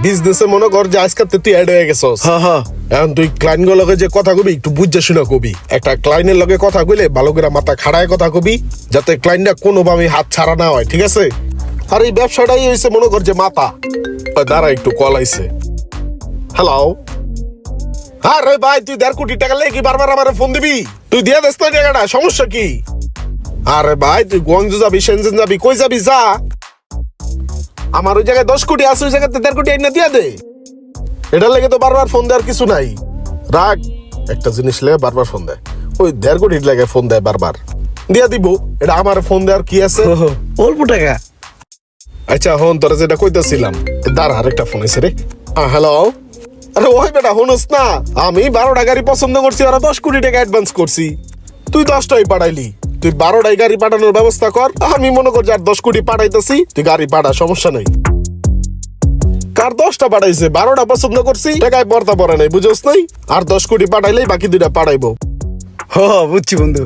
বিজনেসে মনে কর যে আজকাল তুই অ্যাড হয়ে গেছস। এখন তুই ক্লায়েন্ট গুলোর লগে যে কথা কবি একটু বুঝে শুনে কবি। একটা ক্লায়েন্টের লগে কথা কইলে ভালো করে মাথা খাড়ায় কথা কবি, যাতে ক্লায়েন্টটা কোনোভাবে হাত ছাড়া না হয়, ঠিক আছে? আর এই ব্যবসাটাই হয়েছে মনে কর যে মাথা। দাঁড়া একটু কল আইছে। হ্যালো। আরে ভাই তুই 1.5 কোটি টাকা লেগে কি বারবার আমার ফোন দিবি? তুই দিয়ে দেস না টাকাটা, সমস্যা কি? আরে ভাই তুই গুয়াংজু যাবি, শেনজেন যাবি, কই যাবি যা। আমার ওই জায়গায় 10 কোটি আছে, ওই জায়গাতে 1.5 কোটি আইনা দিয়া দে। এটার লেগে তো বারবার ফোন দেওয়ার কিছু নাই। রাখ, একটা জিনিস লেগে বারবার ফোন দেয়, ওই 1.5 কোটির লেগে ফোন দেয় বারবার। দিয়া দিব, এটা আমার ফোন দেওয়ার কি আছে? অল্প টাকা। আচ্ছা হন, তোরা যেটা কইতাছিলাম, দাঁড়া আরেকটা ফোন এসে রে। হ্যালো। আরে ওই বেটা হনস না, আমি 12টা গাড়ি পছন্দ করছি, ওরা 10 কোটি টাকা অ্যাডভান্স করছি। তুই 10টাই পাঠাইলি, তুই 12টাই গাড়ি পাঠানোর ব্যবস্থা কর। আমি মনে কর যে আর 10 কোটি পাঠাইতেছি, তুই গাড়ি পাঠা, সমস্যা নাই। কার 10টা পাঠাইছে, 12টা পছন্দ করছি, টাকায় পড়তা পড়ে নাই, বুঝোস নাই? আর 10 কোটি পাঠাইলেই বাকি 2টা পাঠাইবো। বুঝছি বন্ধু।